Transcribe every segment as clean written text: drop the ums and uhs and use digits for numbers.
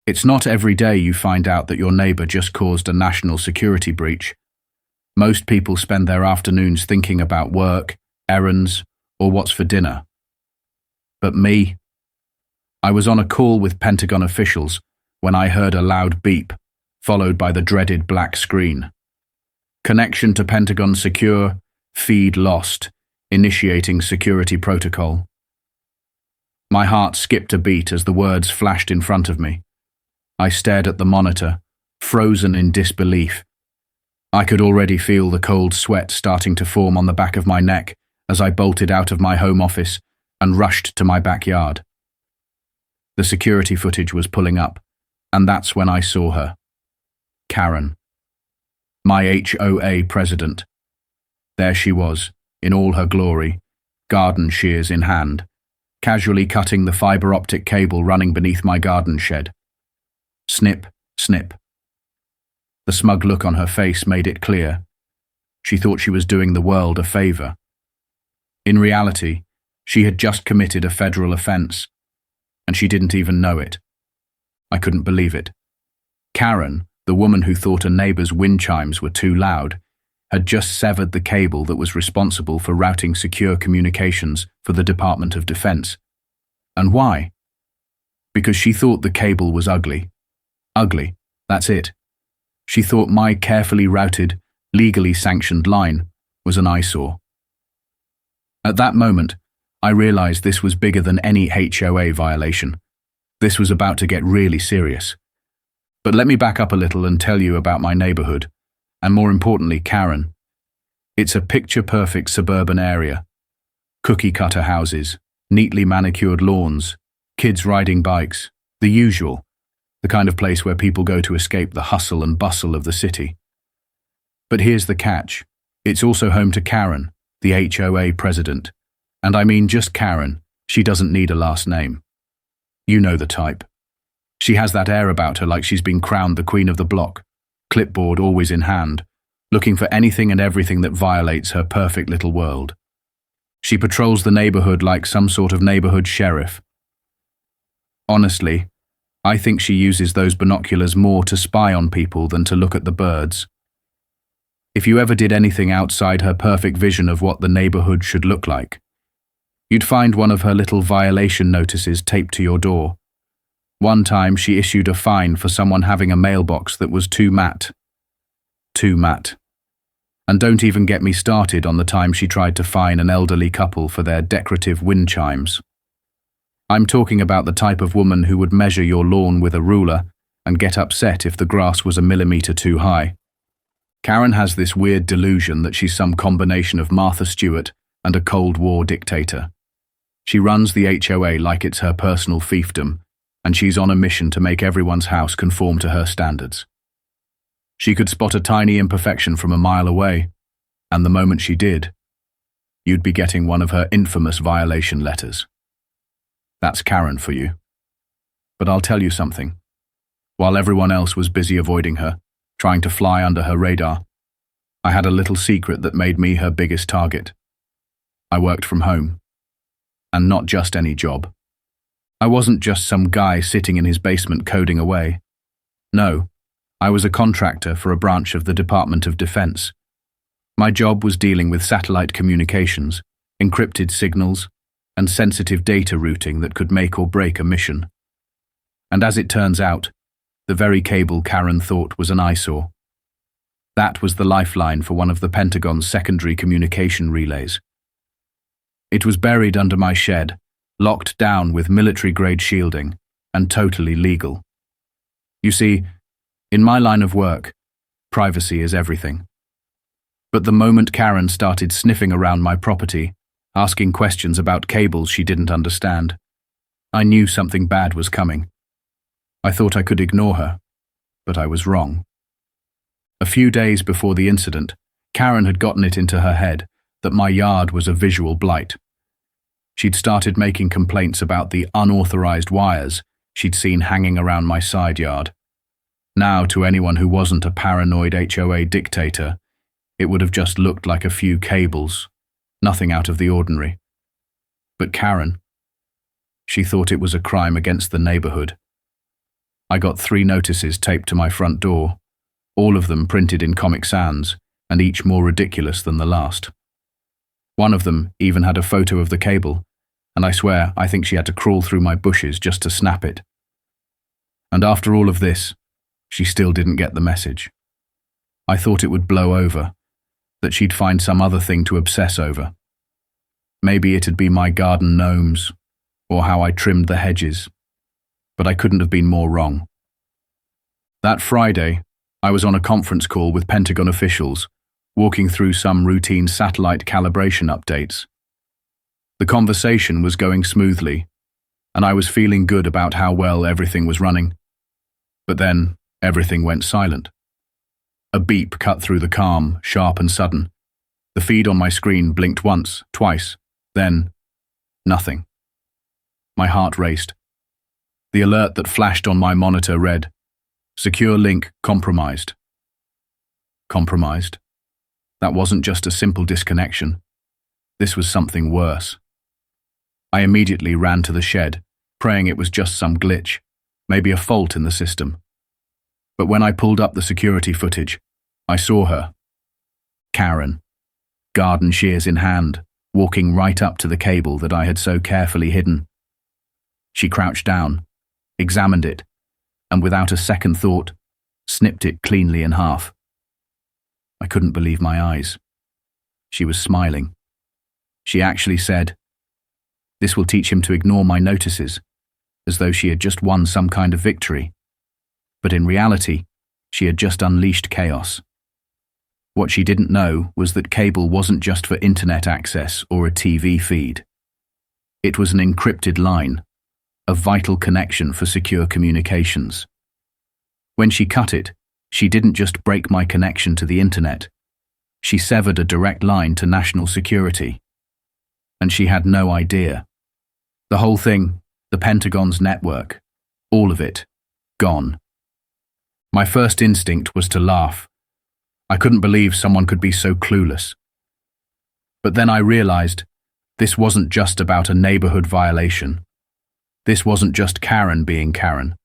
It's not every day you find out that your neighbor just caused a national security breach. Most people spend their afternoons thinking about work, errands, or what's for dinner. But me, I was on a call with Pentagon officials when I heard a loud beep, followed by the dreaded black screen. Connection to Pentagon secure, feed lost, initiating security protocol. My heart skipped a beat as the words flashed in front of me. I stared at the monitor, frozen in disbelief. I could already feel the cold sweat starting to form on the back of my neck as I bolted out of my home office and rushed to my backyard. The security footage was pulling up, and that's when I saw her. Karen. My HOA president. There she was, in all her glory, garden shears in hand, casually cutting the fiber optic cable running beneath my garden shed. Snip, snip. The smug look on her face made it clear. She thought she was doing the world a favor. In reality, she had just committed a federal offense, and she didn't even know it. I couldn't believe it. Karen, the woman who thought a neighbor's wind chimes were too loud, had just severed the cable that was responsible for routing secure communications for the Department of Defense. And why? Because she thought the cable was ugly. Ugly, that's it. She thought my carefully routed, legally sanctioned line was an eyesore. At that moment, I realized this was bigger than any HOA violation. This was about to get really serious. But let me back up a little and tell you about my neighborhood, and more importantly, Karen. It's a picture-perfect suburban area. Cookie-cutter houses, neatly manicured lawns, kids riding bikes, the usual. The kind of place where people go to escape the hustle and bustle of the city. But here's the catch. It's also home to Karen, the HOA president. And I mean just Karen. She doesn't need a last name. You know the type. She has that air about her like she's been crowned the queen of the block, clipboard always in hand, looking for anything and everything that violates her perfect little world. She patrols the neighborhood like some sort of neighborhood sheriff. Honestly, I think she uses those binoculars more to spy on people than to look at the birds. If you ever did anything outside her perfect vision of what the neighborhood should look like, you'd find one of her little violation notices taped to your door. One time she issued a fine for someone having a mailbox that was too matte. Too matte. And don't even get me started on the time she tried to fine an elderly couple for their decorative wind chimes. I'm talking about the type of woman who would measure your lawn with a ruler and get upset if the grass was a millimeter too high. Karen has this weird delusion that she's some combination of Martha Stewart and a Cold War dictator. She runs the HOA like it's her personal fiefdom, and she's on a mission to make everyone's house conform to her standards. She could spot a tiny imperfection from a mile away, and the moment she did, you'd be getting one of her infamous violation letters. That's Karen for you. But I'll tell you something. While everyone else was busy avoiding her, trying to fly under her radar, I had a little secret that made me her biggest target. I worked from home. And not just any job. I wasn't just some guy sitting in his basement coding away. No, I was a contractor for a branch of the Department of Defense. My job was dealing with satellite communications, encrypted signals, and sensitive data routing that could make or break a mission. And as it turns out, the very cable Karen thought was an eyesore. That was the lifeline for one of the Pentagon's secondary communication relays. It was buried under my shed, locked down with military-grade shielding, and totally legal. You see, in my line of work, privacy is everything. But the moment Karen started sniffing around my property, asking questions about cables she didn't understand, I knew something bad was coming. I thought I could ignore her, but I was wrong. A few days before the incident, Karen had gotten it into her head that my yard was a visual blight. She'd started making complaints about the unauthorized wires she'd seen hanging around my side yard. Now, to anyone who wasn't a paranoid HOA dictator, it would have just looked like a few cables, nothing out of the ordinary. But Karen, she thought it was a crime against the neighborhood. I got 3 notices taped to my front door, all of them printed in Comic Sans, and each more ridiculous than the last. One of them even had a photo of the cable, and I think she had to crawl through my bushes just to snap it. And after all of this, she still didn't get the message. I thought it would blow over, that she'd find some other thing to obsess over. Maybe it'd be my garden gnomes, or how I trimmed the hedges, but I couldn't have been more wrong. That Friday, I was on a conference call with Pentagon officials, walking through some routine satellite calibration updates. The conversation was going smoothly, and I was feeling good about how well everything was running. But then, everything went silent. A beep cut through the calm, sharp and sudden. The feed on my screen blinked once, twice, then nothing. My heart raced. The alert that flashed on my monitor read, "Secure link compromised." Compromised? That wasn't just a simple disconnection. This was something worse. I immediately ran to the shed, praying it was just some glitch, maybe a fault in the system. But when I pulled up the security footage, I saw her. Karen, garden shears in hand, walking right up to the cable that I had so carefully hidden. She crouched down, examined it, and without a second thought, snipped it cleanly in half. I couldn't believe my eyes. She was smiling. She actually said, "This will teach him to ignore my notices," as though she had just won some kind of victory. But in reality, she had just unleashed chaos. What she didn't know was that cable wasn't just for internet access or a TV feed. It was an encrypted line, a vital connection for secure communications. When she cut it, she didn't just break my connection to the internet. She severed a direct line to national security. And she had no idea. The whole thing, the Pentagon's network, all of it, gone. My first instinct was to laugh. I couldn't believe someone could be so clueless. But then I realized this wasn't just about a neighborhood violation. This wasn't just Karen being Karen.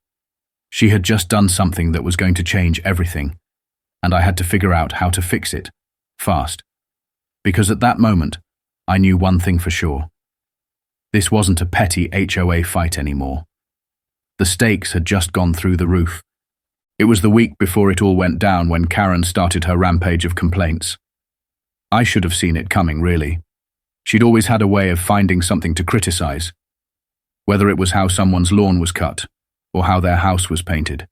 She had just done something that was going to change everything, and I had to figure out how to fix it, fast. Because at that moment, I knew one thing for sure. This wasn't a petty HOA fight anymore. The stakes had just gone through the roof. It was the week before it all went down when Karen started her rampage of complaints. I should have seen it coming, really. She'd always had a way of finding something to criticize, whether it was how someone's lawn was cut or how their house was painted.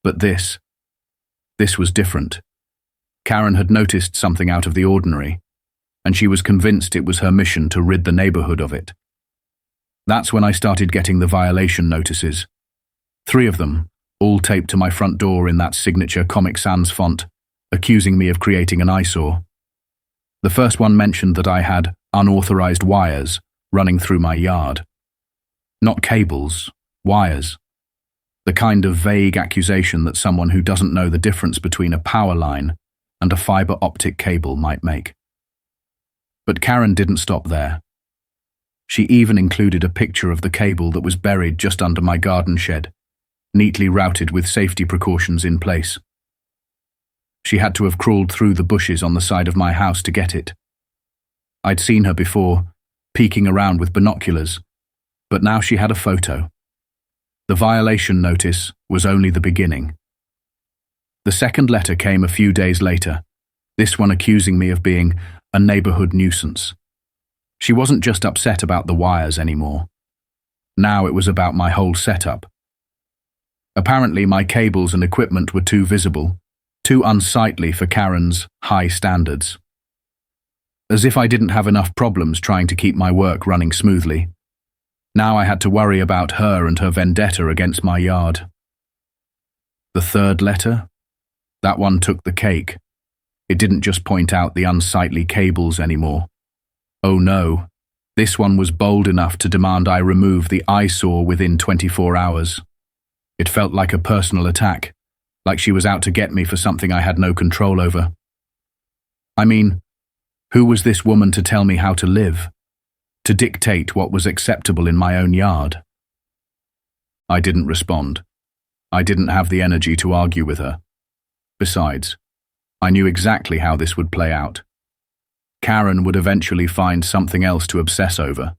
But this was different. Karen had noticed something out of the ordinary, and she was convinced it was her mission to rid the neighborhood of it. That's when I started getting the violation notices. 3 of them, all taped to my front door in that signature Comic Sans font, accusing me of creating an eyesore. The first one mentioned that I had unauthorized wires running through my yard. Not cables, wires. The kind of vague accusation that someone who doesn't know the difference between a power line and a fiber optic cable might make. But Karen didn't stop there. She even included a picture of the cable that was buried just under my garden shed, neatly routed with safety precautions in place. She had to have crawled through the bushes on the side of my house to get it. I'd seen her before, peeking around with binoculars, but now she had a photo. The violation notice was only the beginning. The second letter came a few days later, this one accusing me of being a neighborhood nuisance. She wasn't just upset about the wires anymore. Now it was about my whole setup. Apparently my cables and equipment were too visible, too unsightly for Karen's high standards. As if I didn't have enough problems trying to keep my work running smoothly. Now I had to worry about her and her vendetta against my yard. The third letter? That one took the cake. It didn't just point out the unsightly cables anymore. Oh no, this one was bold enough to demand I remove the eyesore within 24 hours. It felt like a personal attack, like she was out to get me for something I had no control over. I mean, who was this woman to tell me how to live? To dictate what was acceptable in my own yard? I didn't respond. I didn't have the energy to argue with her. Besides, I knew exactly how this would play out. Karen would eventually find something else to obsess over.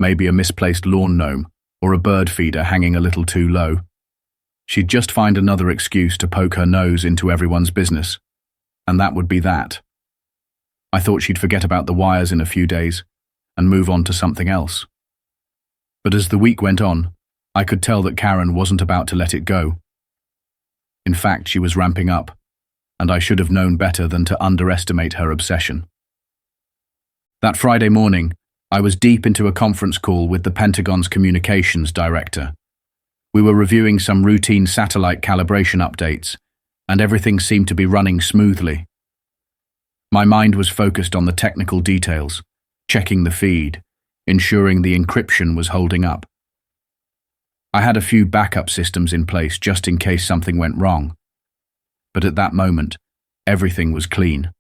Maybe a misplaced lawn gnome or a bird feeder hanging a little too low. She'd just find another excuse to poke her nose into everyone's business, and that would be that. I thought she'd forget about the wires in a few days and move on to something else. But as the week went on, I could tell that Karen wasn't about to let it go. In fact, she was ramping up, and I should have known better than to underestimate her obsession. That Friday morning, I was deep into a conference call with the Pentagon's communications director. We were reviewing some routine satellite calibration updates, and everything seemed to be running smoothly. My mind was focused on the technical details, checking the feed, ensuring the encryption was holding up. I had a few backup systems in place just in case something went wrong. But at that moment, everything was clean.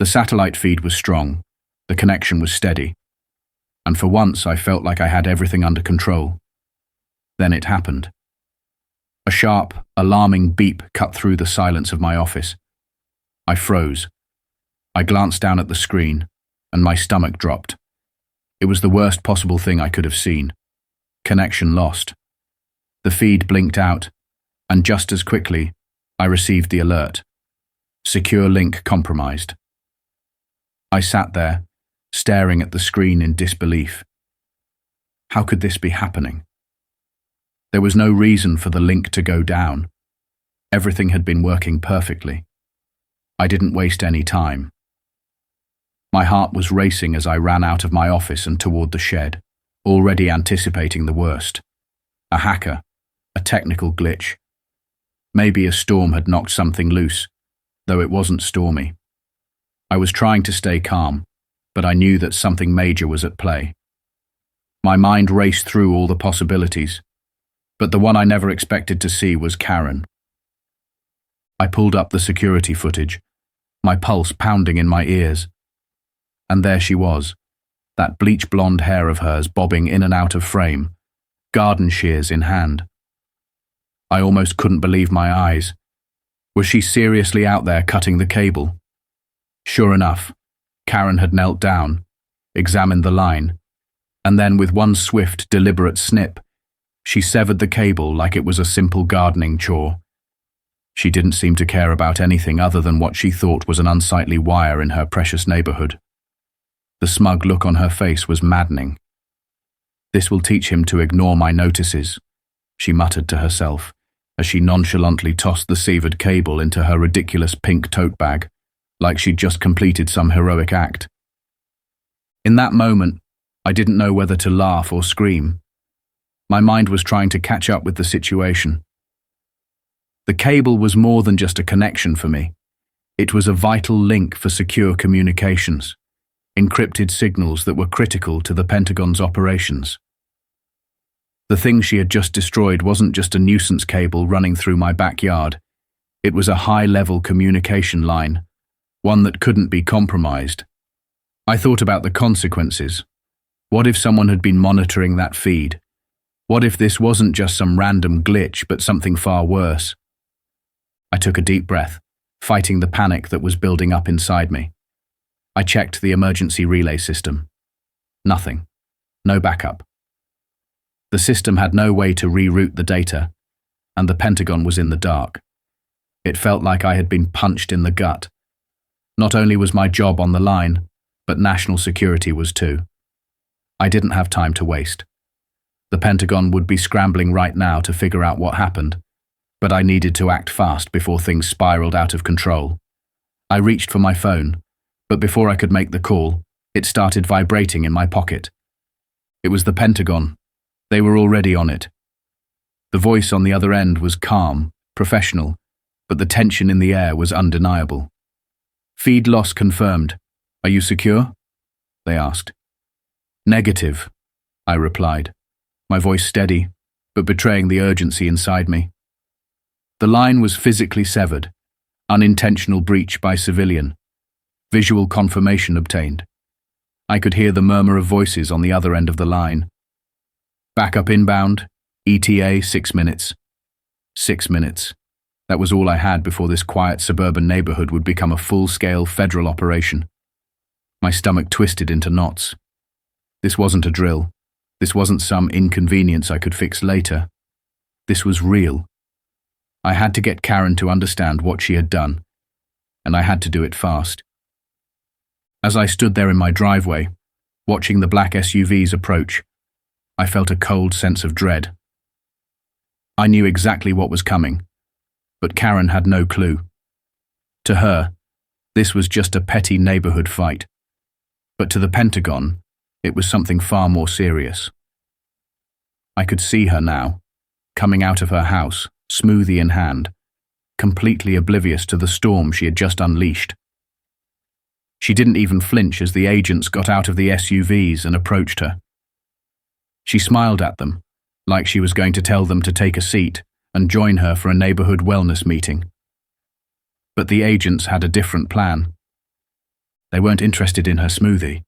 The satellite feed was strong, the connection was steady, and for once I felt like I had everything under control. Then it happened. A sharp, alarming beep cut through the silence of my office. I froze. I glanced down at the screen, and my stomach dropped. It was the worst possible thing I could have seen. Connection lost. The feed blinked out, and just as quickly, I received the alert. Secure link compromised. I sat there, staring at the screen in disbelief. How could this be happening? There was no reason for the link to go down. Everything had been working perfectly. I didn't waste any time. My heart was racing as I ran out of my office and toward the shed, already anticipating the worst. A hacker, a technical glitch. Maybe a storm had knocked something loose, though it wasn't stormy. I was trying to stay calm, but I knew that something major was at play. My mind raced through all the possibilities, but the one I never expected to see was Karen. I pulled up the security footage, my pulse pounding in my ears. And there she was, that bleach blonde hair of hers bobbing in and out of frame, garden shears in hand. I almost couldn't believe my eyes. Was she seriously out there cutting the cable? Sure enough, Karen had knelt down, examined the line, and then with one swift, deliberate snip, she severed the cable like it was a simple gardening chore. She didn't seem to care about anything other than what she thought was an unsightly wire in her precious neighborhood. The smug look on her face was maddening. This will teach him to ignore my notices, she muttered to herself, as she nonchalantly tossed the severed cable into her ridiculous pink tote bag, like she'd just completed some heroic act. In that moment, I didn't know whether to laugh or scream. My mind was trying to catch up with the situation. The cable was more than just a connection for me. It was a vital link for secure communications, encrypted signals that were critical to the Pentagon's operations. The thing she had just destroyed wasn't just a nuisance cable running through my backyard. It was a high-level communication line, one that couldn't be compromised. I thought about the consequences. What if someone had been monitoring that feed? What if this wasn't just some random glitch, but something far worse? I took a deep breath, fighting the panic that was building up inside me. I checked the emergency relay system. Nothing. No backup. The system had no way to reroute the data, and the Pentagon was in the dark. It felt like I had been punched in the gut. Not only was my job on the line, but national security was too. I didn't have time to waste. The Pentagon would be scrambling right now to figure out what happened, but I needed to act fast before things spiraled out of control. I reached for my phone, but before I could make the call, it started vibrating in my pocket. It was the Pentagon. They were already on it. The voice on the other end was calm, professional, but the tension in the air was undeniable. "Feed loss confirmed. Are you secure?" they asked. "Negative," I replied, my voice steady, but betraying the urgency inside me. The line was physically severed, unintentional breach by civilian. Visual confirmation obtained. I could hear the murmur of voices on the other end of the line. "Backup inbound, ETA 6 minutes. 6 minutes. That was all I had before this quiet suburban neighborhood would become a full-scale federal operation. My stomach twisted into knots. This wasn't a drill. This wasn't some inconvenience I could fix later. This was real. I had to get Karen to understand what she had done, and I had to do it fast. As I stood there in my driveway, watching the black SUVs approach, I felt a cold sense of dread. I knew exactly what was coming, but Karen had no clue. To her, this was just a petty neighborhood fight. But to the Pentagon, it was something far more serious. I could see her now, coming out of her house, smoothie in hand, completely oblivious to the storm she had just unleashed. She didn't even flinch as the agents got out of the SUVs and approached her. She smiled at them, like she was going to tell them to take a seat and join her for a neighborhood wellness meeting. But the agents had a different plan. They weren't interested in her smoothie.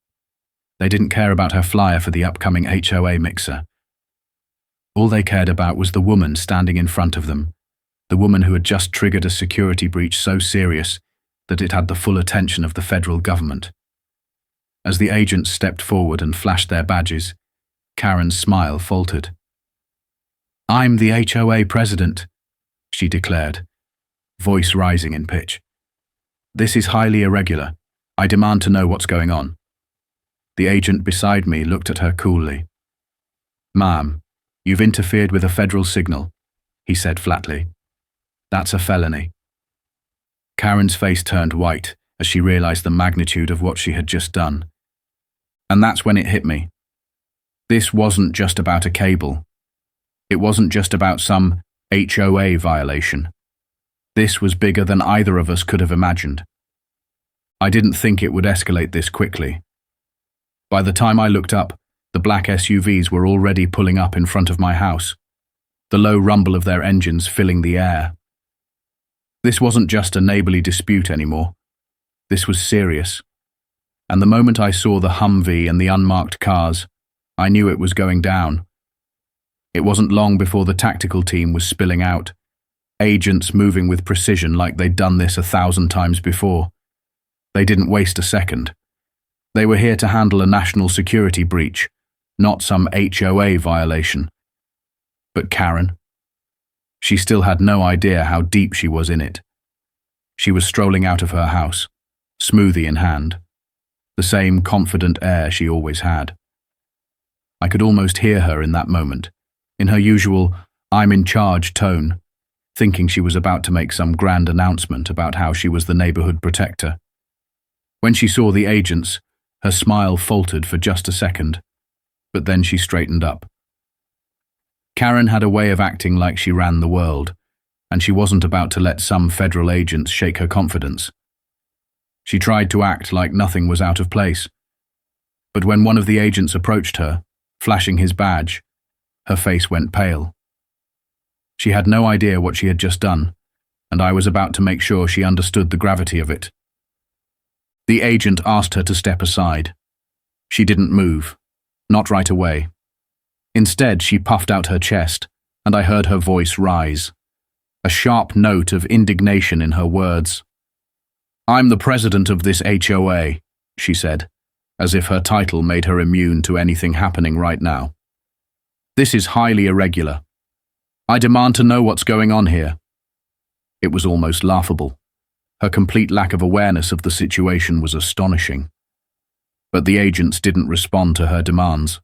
They didn't care about her flyer for the upcoming HOA mixer. All they cared about was the woman standing in front of them, the woman who had just triggered a security breach so serious that it had the full attention of the federal government. As the agents stepped forward and flashed their badges, Karen's smile faltered. "I'm the HOA president," she declared, voice rising in pitch. "This is highly irregular. I demand to know what's going on." The agent beside me looked at her coolly. "Ma'am, you've interfered with a federal signal," he said flatly. "That's a felony." Karen's face turned white as she realized the magnitude of what she had just done. And that's when it hit me. This wasn't just about a cable. It wasn't just about some HOA violation. This was bigger than either of us could have imagined. I didn't think it would escalate this quickly. By the time I looked up, the black SUVs were already pulling up in front of my house, the low rumble of their engines filling the air. This wasn't just a neighborly dispute anymore. This was serious. And the moment I saw the Humvee and the unmarked cars, I knew it was going down. It wasn't long before the tactical team was spilling out, agents moving with precision like they'd done this 1,000 times before. They didn't waste a second. They were here to handle a national security breach, not some HOA violation. But Karen? She still had no idea how deep she was in it. She was strolling out of her house, smoothie in hand, the same confident air she always had. I could almost hear her in that moment, in her usual "I'm in charge" tone, thinking she was about to make some grand announcement about how she was the neighborhood protector. When she saw the agents, her smile faltered for just a second, but then she straightened up. Karen had a way of acting like she ran the world, and she wasn't about to let some federal agents shake her confidence. She tried to act like nothing was out of place. But when one of the agents approached her, flashing his badge, her face went pale. She had no idea what she had just done, and I was about to make sure she understood the gravity of it. The agent asked her to step aside. She didn't move, not right away. Instead, she puffed out her chest, and I heard her voice rise, a sharp note of indignation in her words. "I'm the president of this HOA," she said, as if her title made her immune to anything happening right now. "This is highly irregular. I demand to know what's going on here." It was almost laughable. Her complete lack of awareness of the situation was astonishing. But the agents didn't respond to her demands,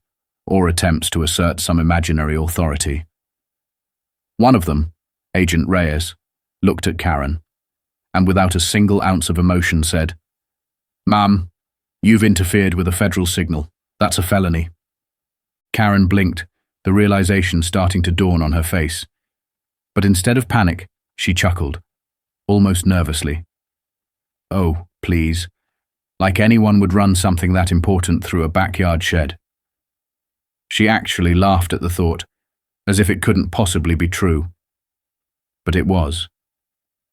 or attempts to assert some imaginary authority. One of them, Agent Reyes, looked at Karen, and without a single ounce of emotion said, "Ma'am, you've interfered with a federal signal. That's a felony." Karen blinked, the realization starting to dawn on her face. But instead of panic, she chuckled, almost nervously. "Oh, please. Like anyone would run something that important through a backyard shed." She actually laughed at the thought, as if it couldn't possibly be true. But it was.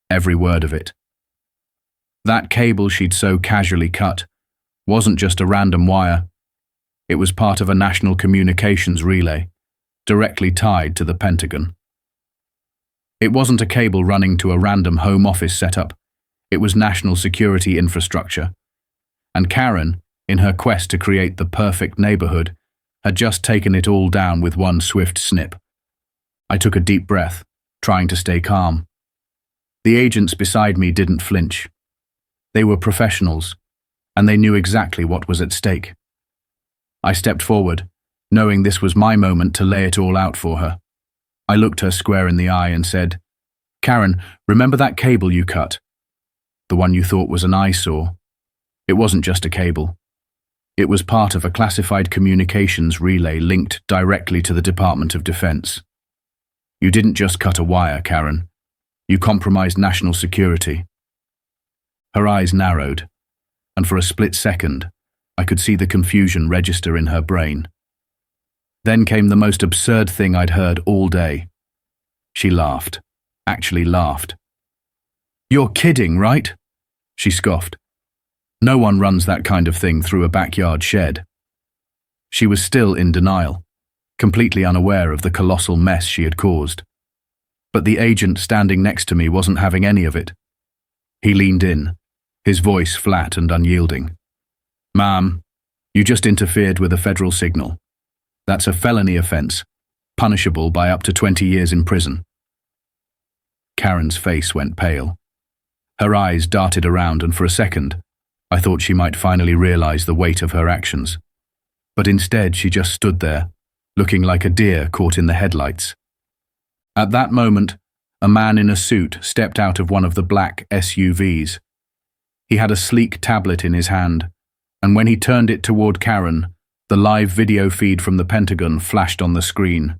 Every word of it. That cable she'd so casually cut wasn't just a random wire. It was part of a national communications relay, directly tied to the Pentagon. It wasn't a cable running to a random home office setup. It was national security infrastructure. And Karen, in her quest to create the perfect neighborhood, had just taken it all down with one swift snip. I took a deep breath, trying to stay calm. The agents beside me didn't flinch. They were professionals, and they knew exactly what was at stake. I stepped forward, knowing this was my moment to lay it all out for her. I looked her square in the eye and said, "Karen, remember that cable you cut? The one you thought was an eyesore? It wasn't just a cable. It was part of a classified communications relay linked directly to the Department of Defense. You didn't just cut a wire, Karen. You compromised national security." Her eyes narrowed, and for a split second, I could see the confusion register in her brain. Then came the most absurd thing I'd heard all day. She laughed, actually laughed. "You're kidding, right?" she scoffed. "No one runs that kind of thing through a backyard shed." She was still in denial, completely unaware of the colossal mess she had caused. But the agent standing next to me wasn't having any of it. He leaned in, his voice flat and unyielding. "Ma'am, you just interfered with a federal signal. That's a felony offense, punishable by up to 20 years in prison." Karen's face went pale. Her eyes darted around, and for a second, I thought she might finally realize the weight of her actions. But instead, she just stood there, looking like a deer caught in the headlights. At that moment, a man in a suit stepped out of one of the black SUVs. He had a sleek tablet in his hand, and when he turned it toward Karen, the live video feed from the Pentagon flashed on the screen.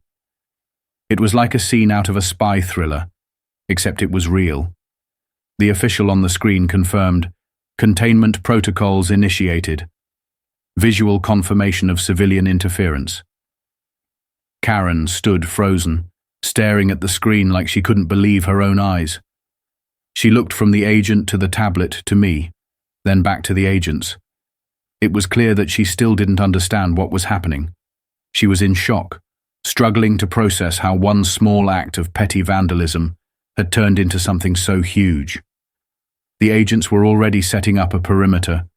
It was like a scene out of a spy thriller, except it was real. The official on the screen confirmed, "Containment protocols initiated. Visual confirmation of civilian interference." Karen stood frozen, staring at the screen like she couldn't believe her own eyes. She looked from the agent to the tablet to me, then back to the agents. It was clear that she still didn't understand what was happening. She was in shock, struggling to process how one small act of petty vandalism had turned into something so huge. The agents were already setting up a perimeter,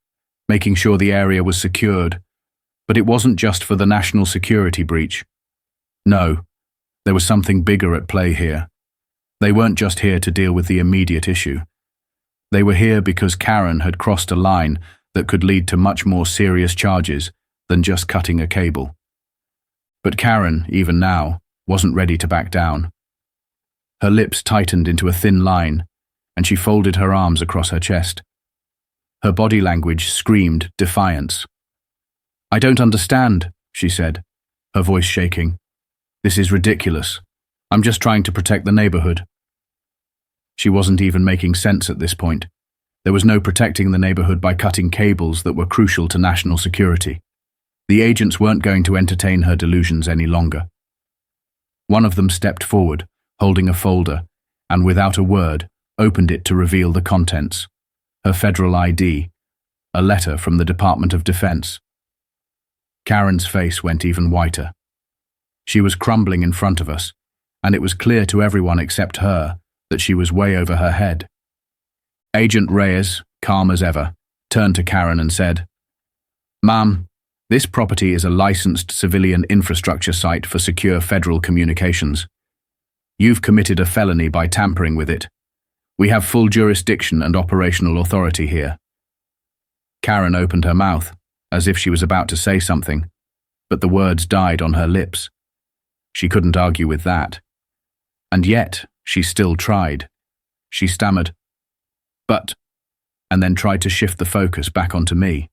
making sure the area was secured, but it wasn't just for the national security breach. No, there was something bigger at play here. They weren't just here to deal with the immediate issue. They were here because Karen had crossed a line that could lead to much more serious charges than just cutting a cable. But Karen, even now, wasn't ready to back down. Her lips tightened into a thin line, and she folded her arms across her chest. Her body language screamed defiance. "I don't understand," she said, her voice shaking. "This is ridiculous. I'm just trying to protect the neighborhood." She wasn't even making sense at this point. There was no protecting the neighborhood by cutting cables that were crucial to national security. The agents weren't going to entertain her delusions any longer. One of them stepped forward, holding a folder, and without a word, opened it to reveal the contents. Her federal ID, a letter from the Department of Defense. Karen's face went even whiter. She was crumbling in front of us, and it was clear to everyone except her that she was way over her head. Agent Reyes, calm as ever, turned to Karen and said, "Ma'am, this property is a licensed civilian infrastructure site for secure federal communications. You've committed a felony by tampering with it. We have full jurisdiction and operational authority here." Karen opened her mouth, as if she was about to say something, but the words died on her lips. She couldn't argue with that. And yet, she still tried. She stammered, "But," and then tried to shift the focus back onto me.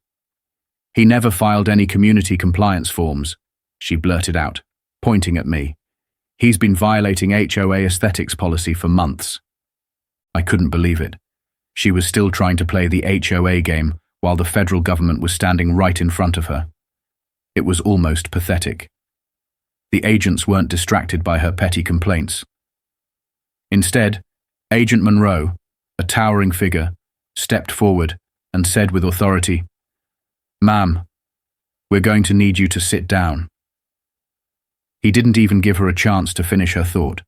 "He never filed any community compliance forms," she blurted out, pointing at me. "He's been violating HOA aesthetics policy for months." I couldn't believe it. She was still trying to play the HOA game while the federal government was standing right in front of her. It was almost pathetic. The agents weren't distracted by her petty complaints. Instead, Agent Monroe, a towering figure, stepped forward and said with authority, "Ma'am, we're going to need you to sit down." He didn't even give her a chance to finish her thought.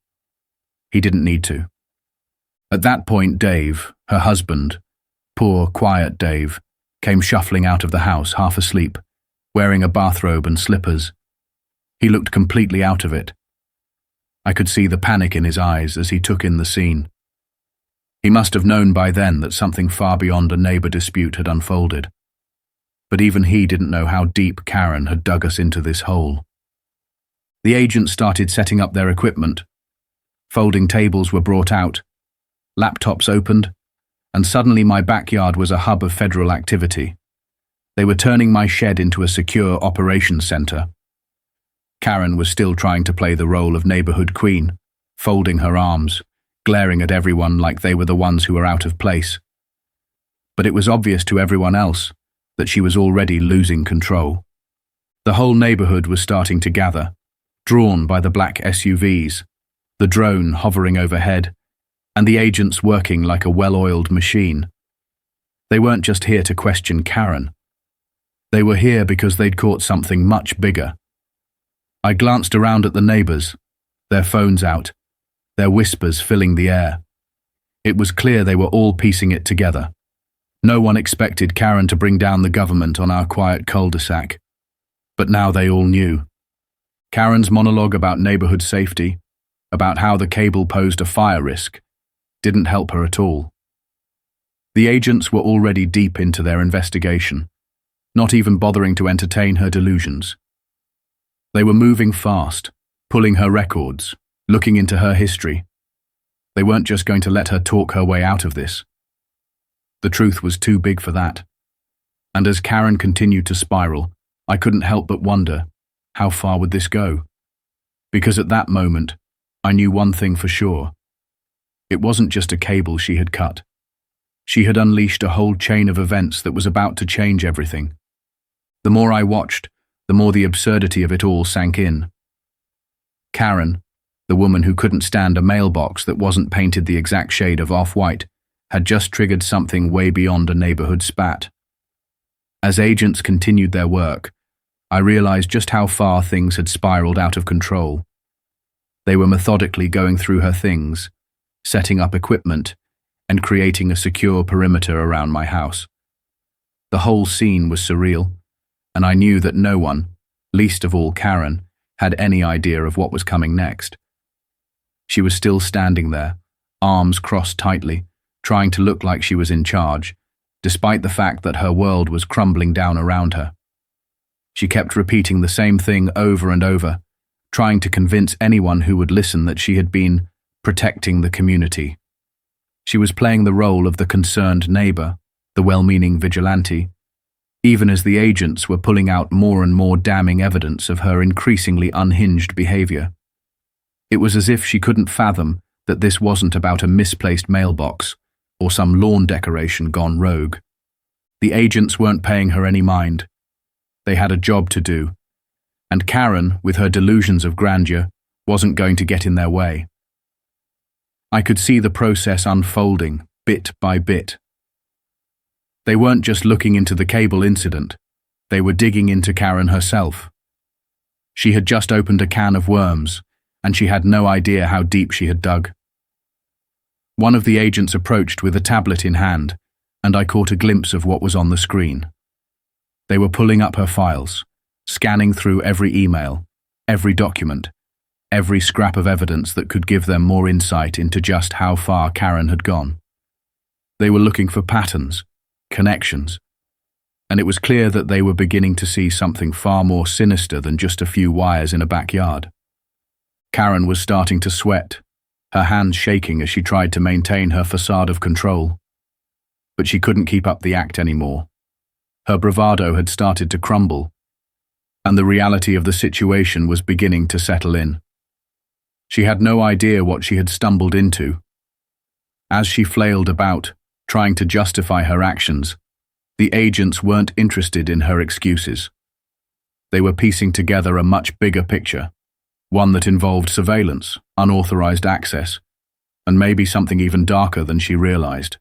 He didn't need to. At that point, Dave, her husband, poor, quiet Dave, came shuffling out of the house, half asleep, wearing a bathrobe and slippers. He looked completely out of it. I could see the panic in his eyes as he took in the scene. He must have known by then that something far beyond a neighbor dispute had unfolded. But even he didn't know how deep Karen had dug us into this hole. The agents started setting up their equipment. Folding tables were brought out, laptops opened, and suddenly my backyard was a hub of federal activity. They were turning my shed into a secure operations center. Karen was still trying to play the role of neighborhood queen, folding her arms, glaring at everyone like they were the ones who were out of place. But it was obvious to everyone else that she was already losing control. The whole neighborhood was starting to gather, drawn by the black SUVs, the drone hovering overhead, and the agents working like a well-oiled machine. They weren't just here to question Karen. They were here because they'd caught something much bigger. I glanced around at the neighbors, their phones out, their whispers filling the air. It was clear they were all piecing it together. No one expected Karen to bring down the government on our quiet cul-de-sac. But now they all knew. Karen's monologue about neighborhood safety, about how the cable posed a fire risk, didn't help her at all. The agents were already deep into their investigation, not even bothering to entertain her delusions. They were moving fast, pulling her records, looking into her history. They weren't just going to let her talk her way out of this. The truth was too big for that. And as Karen continued to spiral, I couldn't help but wonder, how far would this go? Because at that moment, I knew one thing for sure. It wasn't just a cable she had cut. She had unleashed a whole chain of events that was about to change everything. The more I watched, the more the absurdity of it all sank in. Karen, the woman who couldn't stand a mailbox that wasn't painted the exact shade of off-white, had just triggered something way beyond a neighborhood spat. As agents continued their work, I realized just how far things had spiraled out of control. They were methodically going through her things, setting up equipment, and creating a secure perimeter around my house. The whole scene was surreal, and I knew that no one, least of all Karen, had any idea of what was coming next. She was still standing there, arms crossed tightly, trying to look like she was in charge, despite the fact that her world was crumbling down around her. She kept repeating the same thing over and over, trying to convince anyone who would listen that she had been protecting the community. She was playing the role of the concerned neighbor, the well-meaning vigilante, even as the agents were pulling out more and more damning evidence of her increasingly unhinged behavior. It was as if she couldn't fathom that this wasn't about a misplaced mailbox or some lawn decoration gone rogue. The agents weren't paying her any mind. They had a job to do, and Karen, with her delusions of grandeur, wasn't going to get in their way. I could see the process unfolding, bit by bit. They weren't just looking into the cable incident, they were digging into Karen herself. She had just opened a can of worms, and she had no idea how deep she had dug. One of the agents approached with a tablet in hand, and I caught a glimpse of what was on the screen. They were pulling up her files, scanning through every email, every document, every scrap of evidence that could give them more insight into just how far Karen had gone. They were looking for patterns, connections, and it was clear that they were beginning to see something far more sinister than just a few wires in a backyard. Karen was starting to sweat, her hands shaking as she tried to maintain her facade of control. But she couldn't keep up the act anymore. Her bravado had started to crumble, and the reality of the situation was beginning to settle in. She had no idea what she had stumbled into. As she flailed about, trying to justify her actions, the agents weren't interested in her excuses. They were piecing together a much bigger picture, one that involved surveillance, unauthorized access, and maybe something even darker than she realized.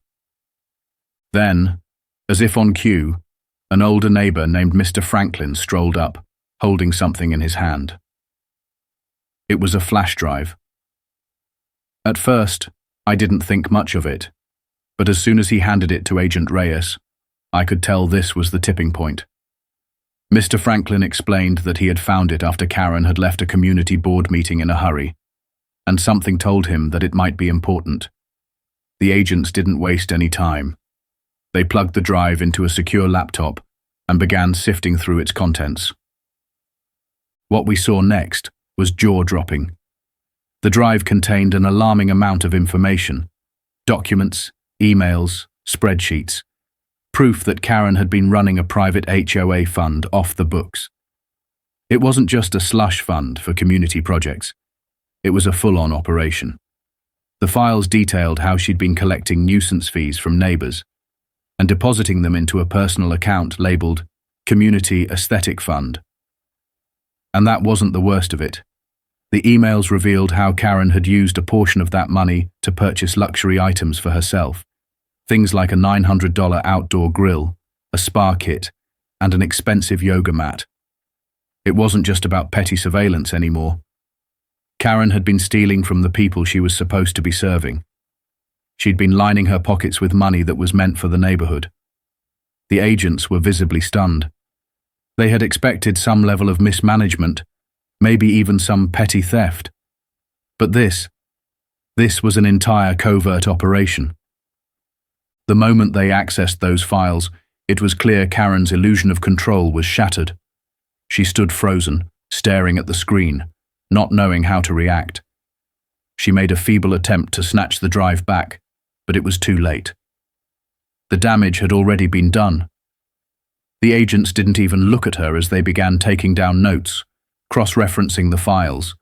Then, as if on cue, an older neighbor named Mr. Franklin strolled up, holding something in his hand. It was a flash drive. At first, I didn't think much of it, but as soon as he handed it to Agent Reyes, I could tell this was the tipping point. Mr. Franklin explained that he had found it after Karen had left a community board meeting in a hurry, and something told him that it might be important. The agents didn't waste any time. They plugged the drive into a secure laptop and began sifting through its contents. What we saw next was jaw-dropping. The drive contained an alarming amount of information: documents, emails, spreadsheets, proof that Karen had been running a private HOA fund off the books. It wasn't just a slush fund for community projects. It was a full-on operation. The files detailed how she'd been collecting nuisance fees from neighbors and depositing them into a personal account labeled Community Aesthetic Fund. And that wasn't the worst of it. The emails revealed how Karen had used a portion of that money to purchase luxury items for herself, things like a $900 outdoor grill, a spa kit, and an expensive yoga mat. It wasn't just about petty surveillance anymore. Karen had been stealing from the people she was supposed to be serving. She'd been lining her pockets with money that was meant for the neighborhood. The agents were visibly stunned. They had expected some level of mismanagement, maybe even some petty theft. But this was an entire covert operation. The moment they accessed those files, it was clear Karen's illusion of control was shattered. She stood frozen, staring at the screen, not knowing how to react. She made a feeble attempt to snatch the drive back, but it was too late. The damage had already been done. The agents didn't even look at her as they began taking down notes, cross-referencing the files,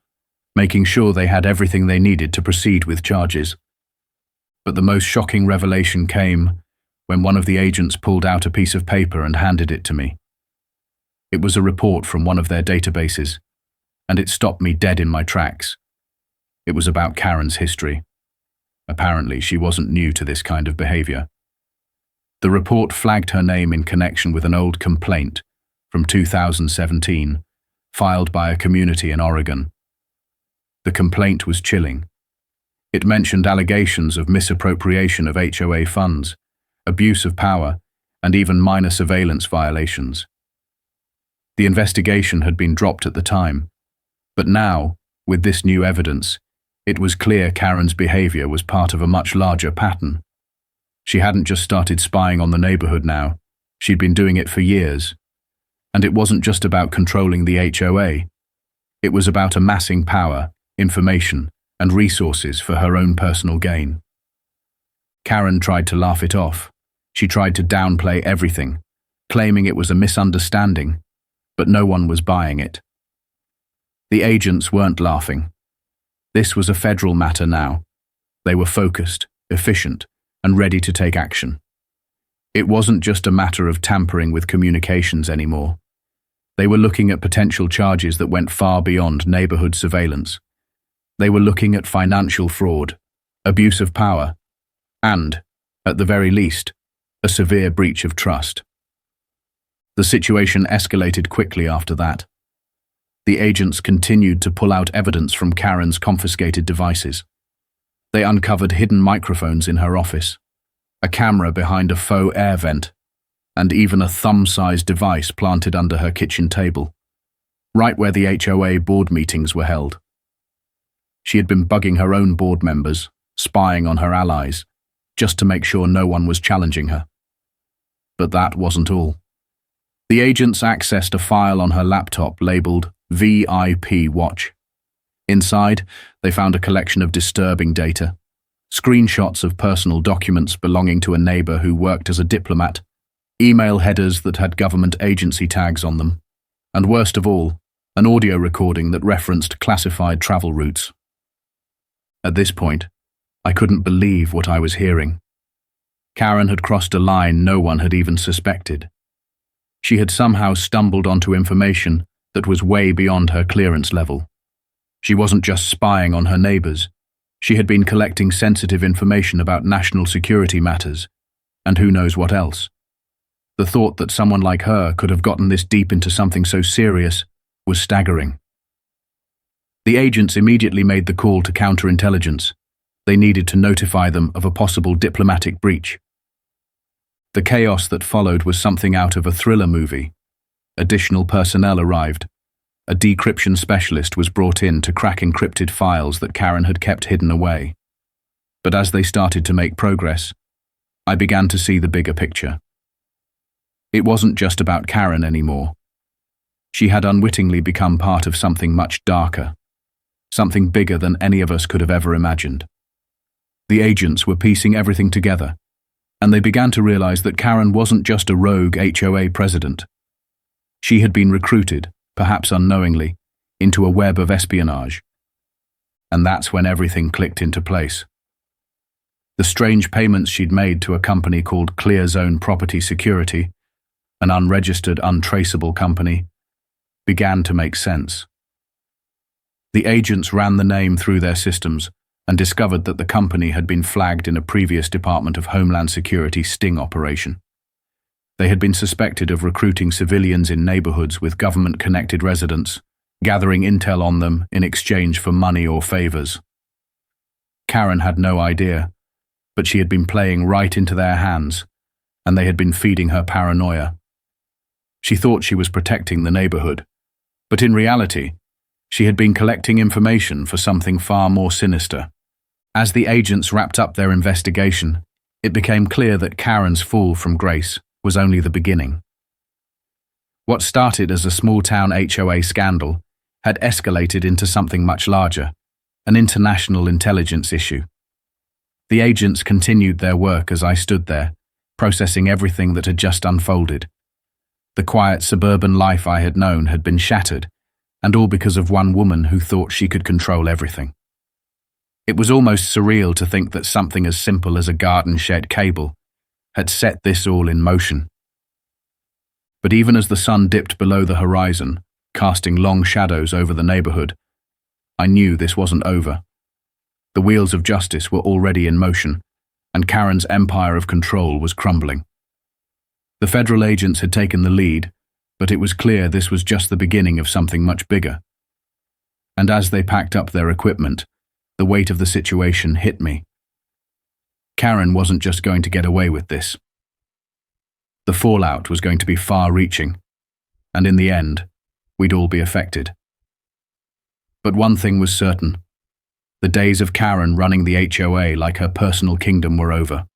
making sure they had everything they needed to proceed with charges. But the most shocking revelation came when one of the agents pulled out a piece of paper and handed it to me. It was a report from one of their databases, and it stopped me dead in my tracks. It was about Karen's history. Apparently, she wasn't new to this kind of behavior. The report flagged her name in connection with an old complaint from 2017, filed by a community in Oregon. The complaint was chilling. It mentioned allegations of misappropriation of HOA funds, abuse of power, and even minor surveillance violations. The investigation had been dropped at the time, but now, with this new evidence, it was clear Karen's behavior was part of a much larger pattern. She hadn't just started spying on the neighborhood now, she'd been doing it for years. And it wasn't just about controlling the HOA. It was about amassing power, information, and resources for her own personal gain. Karen tried to laugh it off. She tried to downplay everything, claiming it was a misunderstanding, but no one was buying it. The agents weren't laughing. This was a federal matter now. They were focused, efficient, and ready to take action. It wasn't just a matter of tampering with communications anymore. They were looking at potential charges that went far beyond neighborhood surveillance. They were looking at financial fraud, abuse of power, and, at the very least, a severe breach of trust. The situation escalated quickly after that. The agents continued to pull out evidence from Karen's confiscated devices. They uncovered hidden microphones in her office, a camera behind a faux air vent, and even a thumb-sized device planted under her kitchen table, right where the HOA board meetings were held. She had been bugging her own board members, spying on her allies, just to make sure no one was challenging her. But that wasn't all. The agents accessed a file on her laptop labeled VIP Watch. Inside, they found a collection of disturbing data, screenshots of personal documents belonging to a neighbor who worked as a diplomat, email headers that had government agency tags on them, and worst of all, an audio recording that referenced classified travel routes. At this point, I couldn't believe what I was hearing. Karen had crossed a line no one had even suspected. She had somehow stumbled onto information that was way beyond her clearance level. She wasn't just spying on her neighbors. She had been collecting sensitive information about national security matters, and who knows what else. The thought that someone like her could have gotten this deep into something so serious was staggering. The agents immediately made the call to counterintelligence. They needed to notify them of a possible diplomatic breach. The chaos that followed was something out of a thriller movie. Additional personnel arrived. A decryption specialist was brought in to crack encrypted files that Karen had kept hidden away. But as they started to make progress, I began to see the bigger picture. It wasn't just about Karen anymore. She had unwittingly become part of something much darker, something bigger than any of us could have ever imagined. The agents were piecing everything together, and they began to realize that Karen wasn't just a rogue HOA president. She had been recruited, perhaps unknowingly, into a web of espionage. And that's when everything clicked into place. The strange payments she'd made to a company called Clear Zone Property Security, an unregistered, untraceable company, began to make sense. The agents ran the name through their systems and discovered that the company had been flagged in a previous Department of Homeland Security sting operation. They had been suspected of recruiting civilians in neighborhoods with government-connected residents, gathering intel on them in exchange for money or favors. Karen had no idea, but she had been playing right into their hands, and they had been feeding her paranoia. She thought she was protecting the neighborhood, but in reality, she had been collecting information for something far more sinister. As the agents wrapped up their investigation, it became clear that Karen's fall from grace was only the beginning. What started as a small-town HOA scandal had escalated into something much larger, an international intelligence issue. The agents continued their work as I stood there, processing everything that had just unfolded. The quiet suburban life I had known had been shattered, and all because of one woman who thought she could control everything. It was almost surreal to think that something as simple as a garden shed cable had set this all in motion. But even as the sun dipped below the horizon, casting long shadows over the neighborhood, I knew this wasn't over. The wheels of justice were already in motion, and Karen's empire of control was crumbling. The federal agents had taken the lead, but it was clear this was just the beginning of something much bigger. And as they packed up their equipment, the weight of the situation hit me. Karen wasn't just going to get away with this. The fallout was going to be far-reaching, and in the end, we'd all be affected. But one thing was certain. The days of Karen running the HOA like her personal kingdom were over.